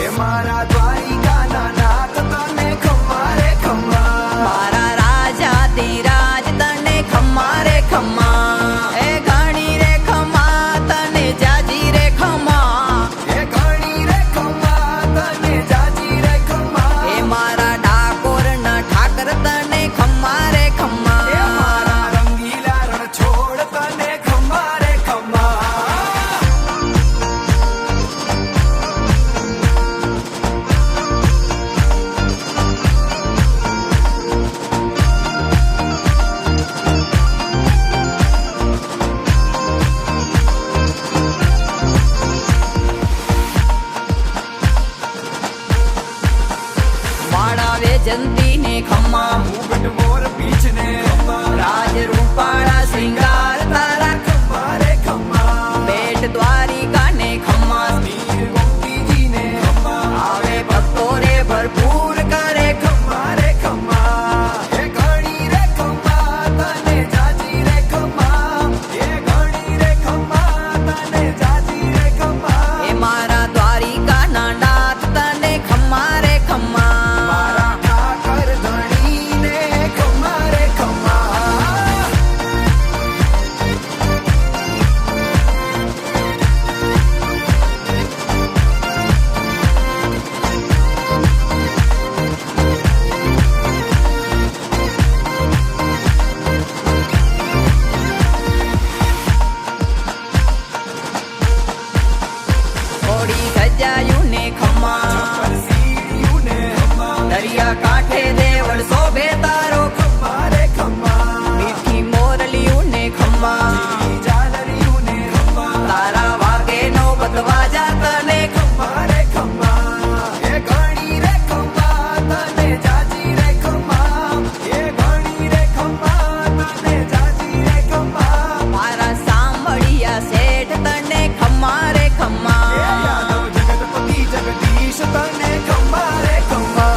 એ મારા દ્વારિકાના નાથ તને ખમ્મા રે ખમ્મા, મારા રાજા ધીરાજ તને ખમ્મા રે ખમ્મા, એ ઘણી રે ખમ્મા તને જાજી રે ખમ્મા, એ ઘણી રે ખમ્મા તને જાજી રે ખમ્મા, એ મારા ડાકોરના ઠાકર તને ખમ્મા રે ખમ્મા, એ મારા રંગીલા રણ છોડ તને ખમ્મા રે ખમ્મા. માળા વેજંતી ને ખમ્મા, મુગટ મોર પીછ ને ખમ્મા, રાજ રૂપાળા શ્રીંગાર તારા, ખમ્મા રે ખમ્મા, બેટ દ્વારિકા ને ખમ્મા, વીર ગોપીજી ને ખમ્મા, આવે ભક્તો રે ભરપૂર કરે ખમ્મા રે ખમ્મા, એ ઘણી રે ખમ્મા તને જાજી રે ખમ્મા, એ ઘણી રે ખમ્મા તને જાજી રે ખમ્મા, એ મારા દ્વારિકાના નાથ તને ખમ્મા રે ખમ્મા, મારા ઠાકર ધણીને ખમ્મા રે ખમ્મા. ઘોડી સજાયું ને ખમ્મા, સીડીયું ને ખમ્મા, દરિયા કાંઠે દેવળ શોભે તારો, ખમ્મા રે ખમ્મા, મીઠી મોરલિયું ને ખમ્મા, ઝાલરિયું ને ખમ્મા, તારા વાગે નો બતવાજા તને ખમ્મા રે ખમ્મા, એ ઘણી રે ખમ્મા તને જાજી રે ખમ્મા, એ ઘણી રે ખમ્મા તને જાજી રે ખમ્મા, મારા સાંભળિયા શેઠ તને ખમ્મા રે એ ખમ્મા, યાદવ જગતપતિ જગદીશ તને ખમ્મા રે ખમ્મા.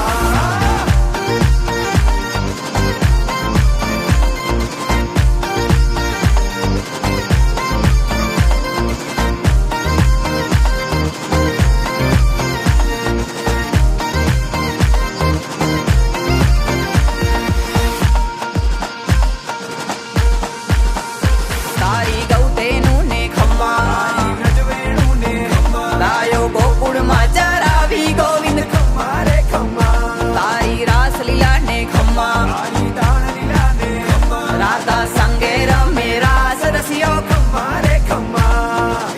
તારી ગૌતેનું ને ખમ્મા, તારી વ્રજવેણું ને ખમ્મા, ગાયો ગોકુળમાં ચરાવી ગોવિંદ, ખમ્મા રે ખમ્મા, તારી રાસલીલા ને ખમ્મા, તારી દાણલીલા ને ખમ્મા, રાધા સંગે રમે રાસ રસિયો, ખમ્મા રે ખમ્મા,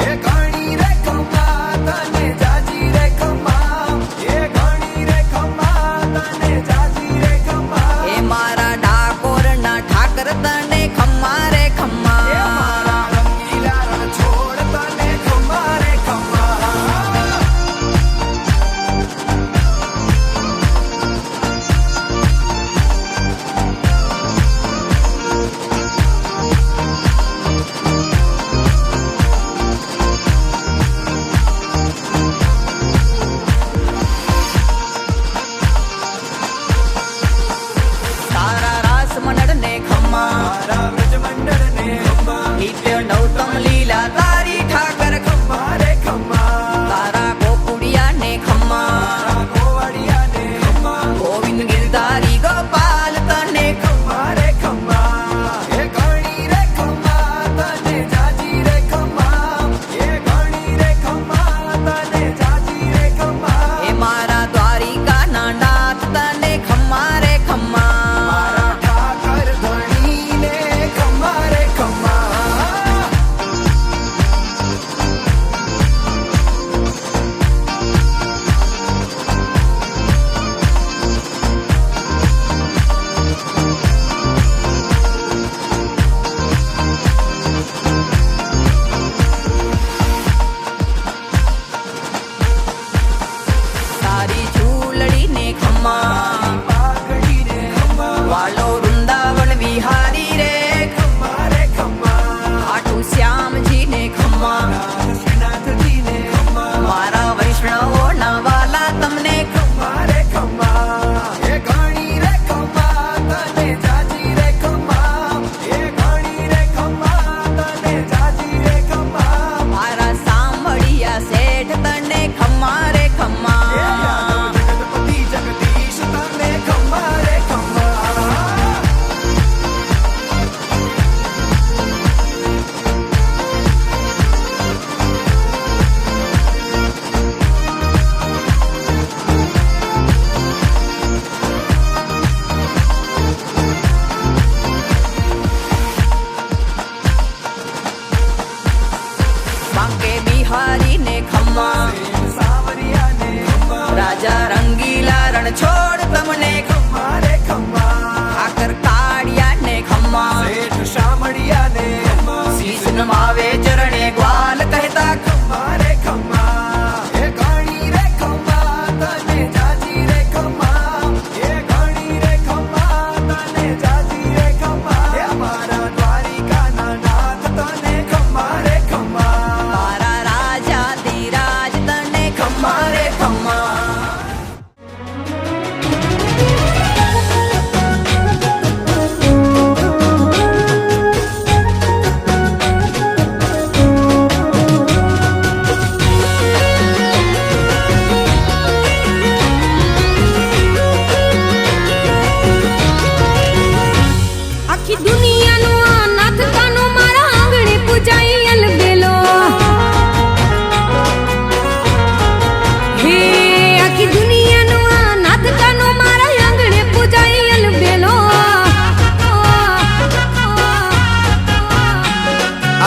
એ ઘણી રે ખમ્મા તને જાજી રે ખમ્મા, એ ઘણી રે ખમ્મા તને જાજી રે ખમ્મા, એ મારા ડાકોરના ઠાકર તને ખમ્મા રે એ ખમ્મા, મારા રંગીલા રણ છોડ તને ખમ્મા રે ખમ્મા. તારા રાસ મંડળ ને ખમ્મા, મારા વ્રજમંડળ ને ખમ્મા, નિત્ય નવતમ લીલા તારી ઠાકર, ખમ્મા રે ખમ્મા, તારા ગોકુળિયા ને ખમ્મા, મારા ગોવાળિયા ને ખમ્મા, ગોવિંદ ગિરધારી ગોપાલ તને ખમ્મા રે ખમ્મા, એ ઘણી રે ખમ્મા તને જાજી રે ખમ્મા, એ ઘણી રે ખમ્મા તને જાજી રે ખમ્મા, એ મારા દ્વારિકાના નાથ તને ખમ્મા રે ખમ્મા, મારા ઠાકર ધણીને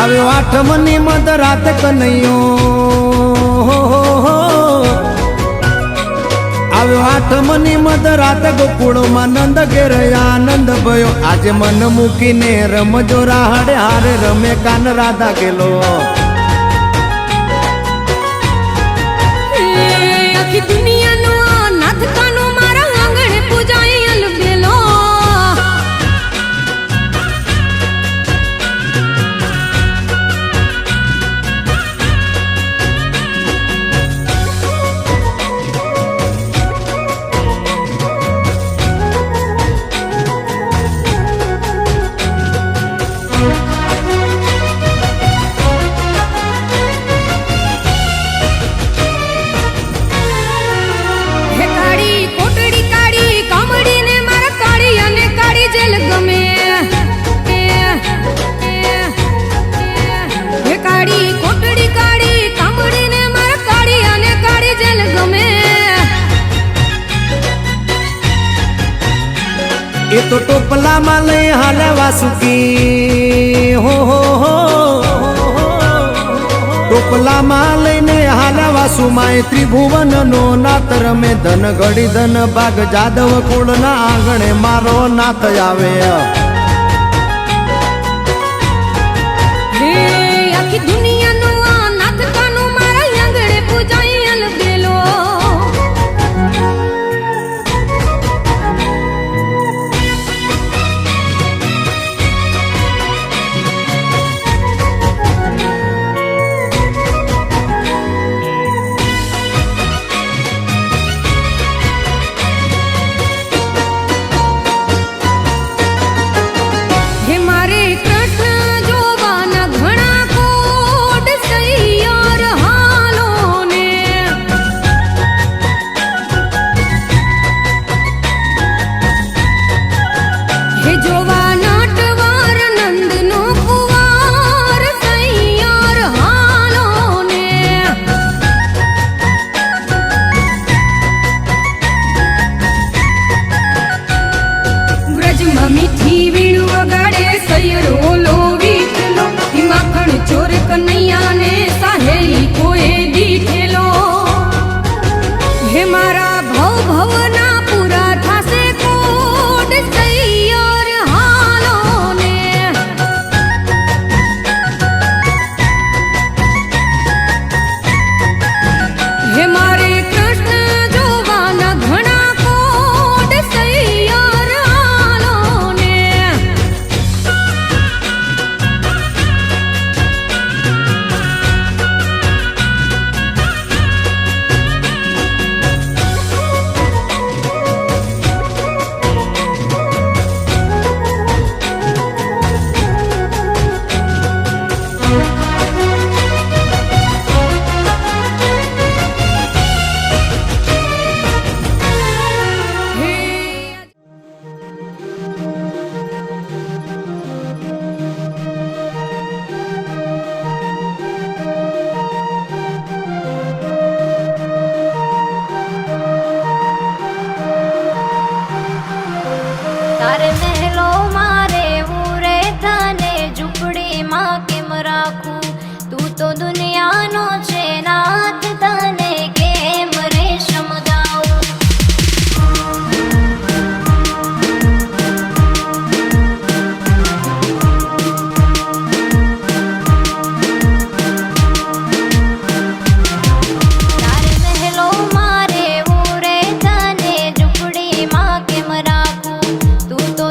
આવ્યો આઠમની મધરાત કનૈયો, આવ્યો આઠમની મધરાત ગોકુળમાં નંદ ઘેર આનંદ ભયો. આજે મન મૂકીને રમજો રાહડે હારે રમે કાન રાધા ગેલો. આખી દુનિયાનો નાથ કાનો મારા આંગણે પૂજાય અલબેલો. હે કાળી કોટડી કાળી કામડીને મારા કાળી અને કાળી જેલ ગમે. હે કાળી કોટડી કાળી કામડીને મારા કાળી અને કાળી જેલ ગમે. એ તો ટોપલામાં લઈ હાલે વાસુકી, હો ટોપલામાં લઈને હાલે વાસુમાં. એ ત્રિભુવનનો નાથ રમે ધન ઘડી ધન ભાગ જાદવ કુળના આંગણે મારો નાથ આવે. હે આખી દુનિયાનો નાથ કાનો મારા આંગણે પૂજાય અલબેલો. હે મારે કૃષ્ણ જોવાના ઘણા કોટ તૈયાર હાલો ને. હે જોવા નટવાર નંદનો કુંવાર તૈયાર હાલો ને. વ્રજમાં મીઠી વીણું વગાડે સૈયરો લો વીટલો. ઈ માખણ ચોર કનૈયાને સાહેલી કોએ દીઠેલો. હે મારા ભવ ભવના પૂરા થાશે કોડ તૈયાર હાલો ને. હે મારે કૃષ્ણ જોવાના ઘણા કોડ તૈયાર હાલો ને. તારે મહેલો મારે ઉરે તને ઝૂંપડીમાં કેમ રાખું? તું તો દુનિયાનો છે નાથ, તને કેમ રે સમજાવું? તારે મહેલો મારે ઉરે તને ઝૂંપડીમાં કેમ રાખું? તું તો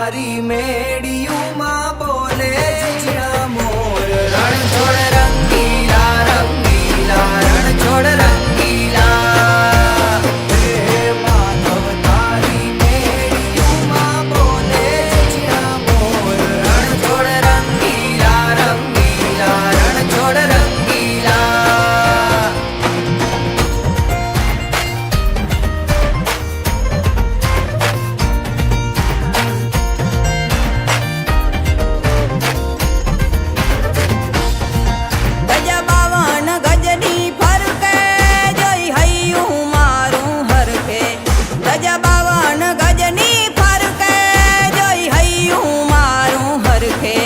તારી મેડિયુમાં બોલે ઝીણા મોર રણ છોડ રંગીલા રંગીલા રણ છોડ રંગીલા હે માધવ તારી મેડિયુમાં બોલે ઝીણા મોર રણ છોડ રંગીલા રંગીલા રણ છોડ રંગીલા ગજ 52 ગજની ફરકે જોઈ હૈયું મારું હરખે ગજ 52 ગજની ફરકે જોઈ હૈયું મારું હરખે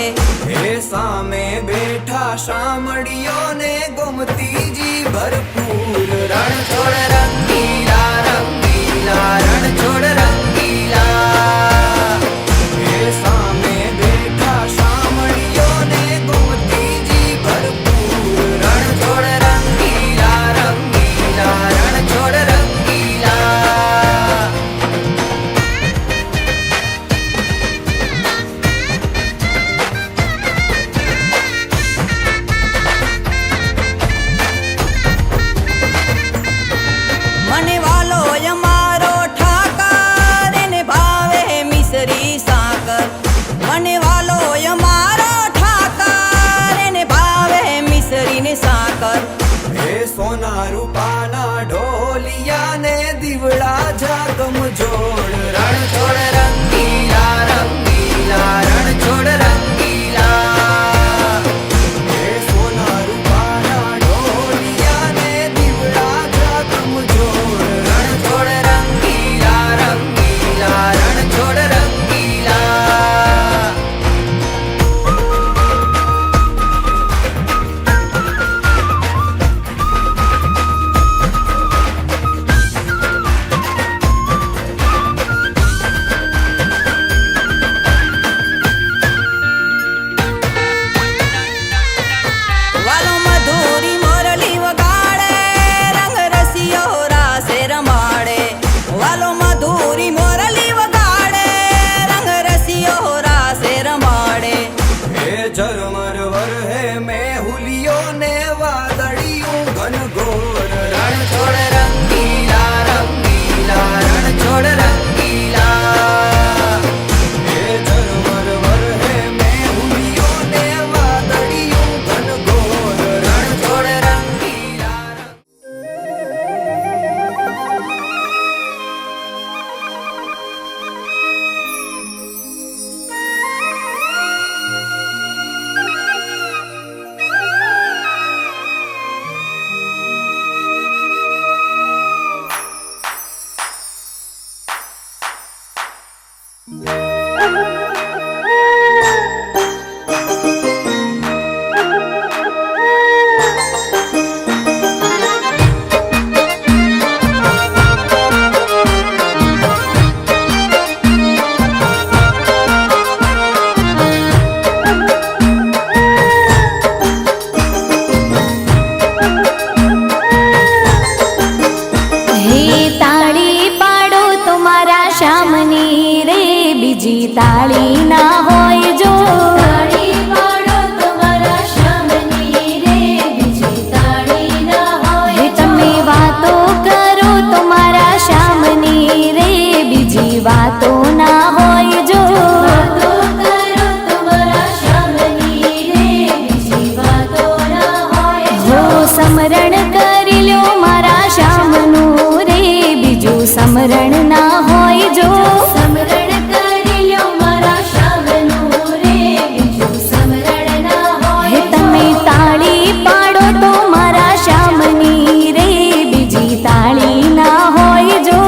એ સામે બેઠા શામળીઓને ગોમતીજી ભરપૂર રણ છોડ રંગીલા રંગીલા રણ છોડ રંગીલા એ સામે બેઠા શામળીઓને ગોમતીજી ભરપૂર રણ છોડ રંગીલા રંગીલા રણ છોડ રંગીલા મને વાલો અમારો ઠાકર એને ભાવે મિસરી સાકર મને વાલો અમારો ઠાકર એને ભાવે મિસરી ને સાકર હે સોના રૂપાના ઢોલિયાને દીવડા જાગમ જોડ રણ છોડ રંગીલા રંગીલા રણ છોડ રંગીલા હે સોના રૂપાના ઢોલિયાને દીવડા જાગમ જોડ રણ છોડ રંગીલા રંગીલા રણ છોડ રંગીલા વાલો મધુરી મોરલી વગાડે રંગ રસિયો રાસે રમાડે વાલો મધુરી મોરલી વગાડે રંગ રસિયો રાસે રમાડે હે ઝરમર વરહે મેહુલિયો ને વાદળિયું ઘનઘોર રણ છોડ રંગીલા રંગીલા રણ છોડ રંગીલા હે ઝરમર વરહે મેહુલિયો ને વાદળિયું ઘનઘોર રણ છોડ રંગીલા હે તાળી પાડો તમારા શ્યામની રે બીજી તાળી ના હોય જો તાળી પાડો તમારા શ્યામની રે બીજી તાળી ના હોય તમે વાતો કરો તમારા શ્યામની રે બીજી વાતો ના હોય જો વાતો કરો તમારા શ્યામની રે બીજી વાતો ના હોય જો સમરણ કરી લ્યો મારા શ્યામનું રે બીજું સમરણ ના હોય જો સમરણ કરી લ્યો મારા શ્યામનું રે બીજું સમરણ ના હોય તમે તાળી પાડો તો મારા શ્યામની રે બીજી તાળી ના હોય જો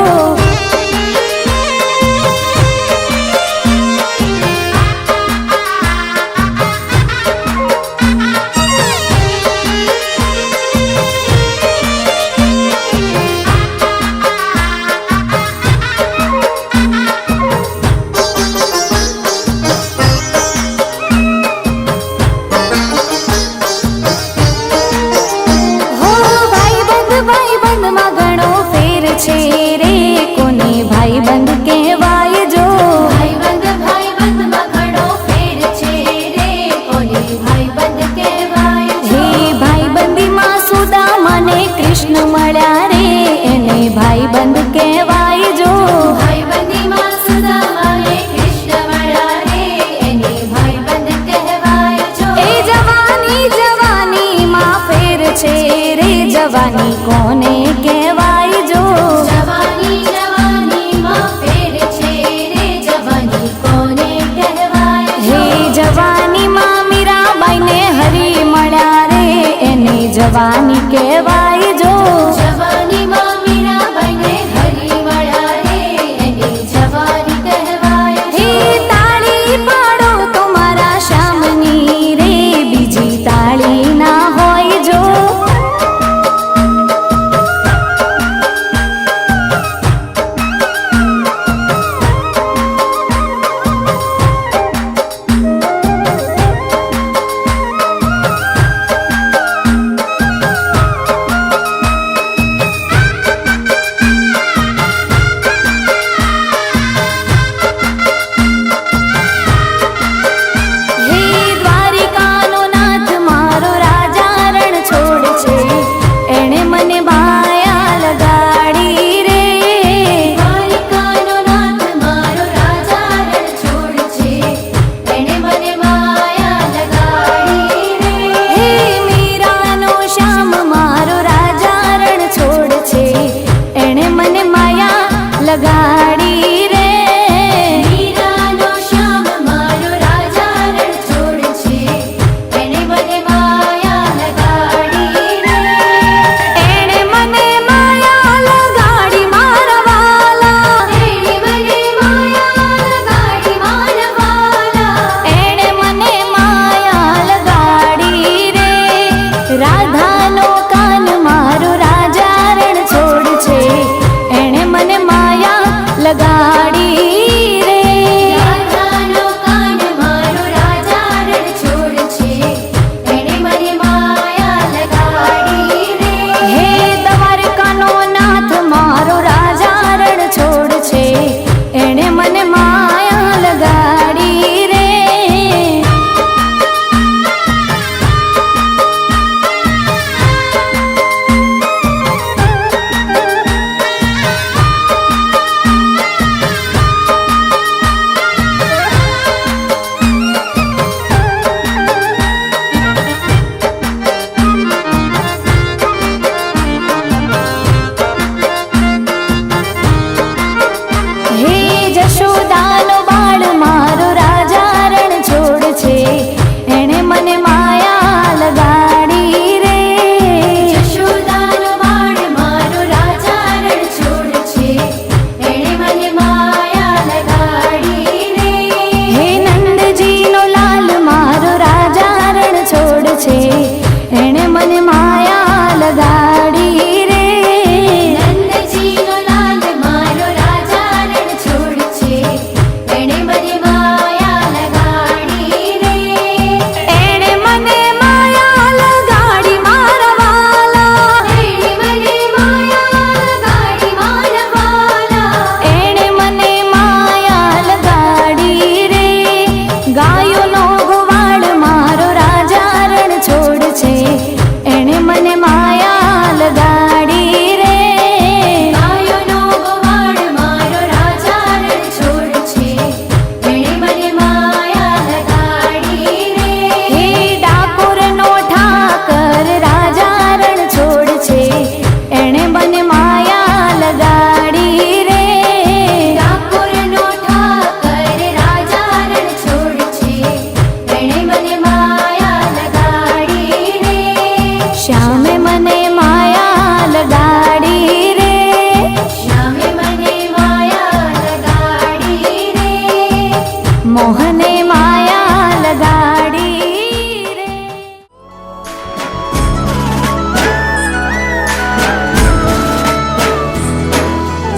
મોહને માયા લગાડી રે.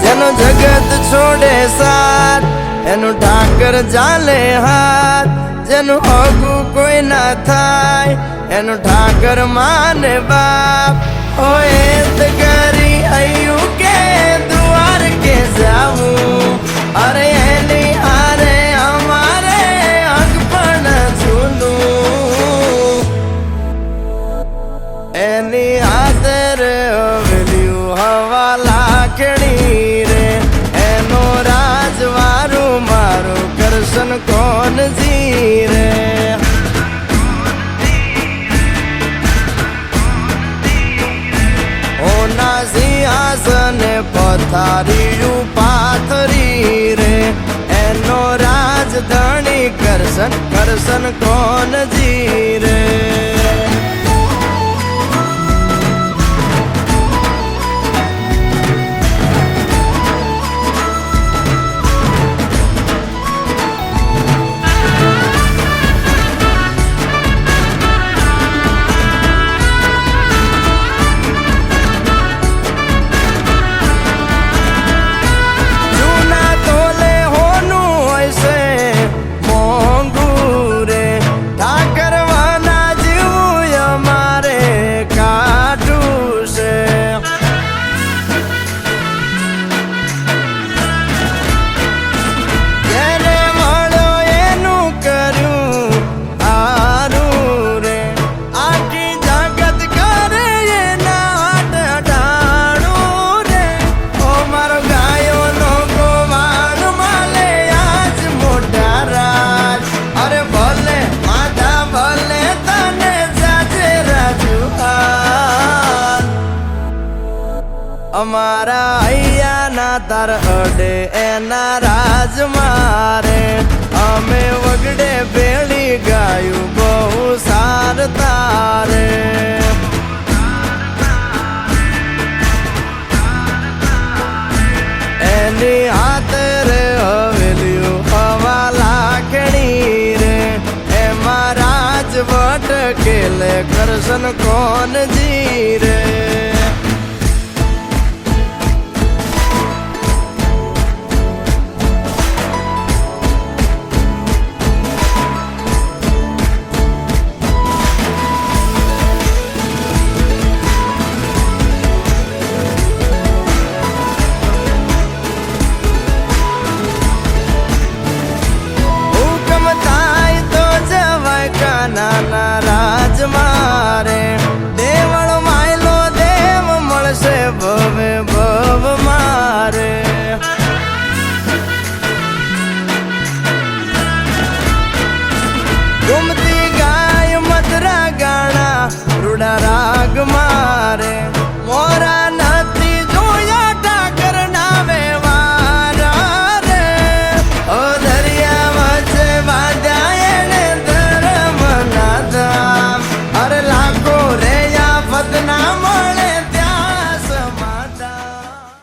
જેનો જગત છોડે સાથ એનું ઠાકર ચાલે હાથ, જેનું હગું કોઈ ના થાય એનું ઠાકર માને બાપ. ઓએ તો કરી આયું કે દ્વાર કે જાવું, અરે એની હારે અમારે હક પણ જૂનું. એની આદર હવેલ્યું હવા લાખણી રે, એનો રાજવારું મારું કરશન કોણ જીરે. ઓના સિંહાસને પથારીયું પાથરી રે, એનો રાજધણી કરશન કરશન કોણ જીરે. અમારા હૈયાના તાર અડે એના રાજ મારે, અમે વગડે ભેળી ગાયું બહુ સાર તારે. એની હાથરે હવેલ્યું હવા લાખણી રે, એમાં રાજ વટ કેલે કરશન કોણ જીરે.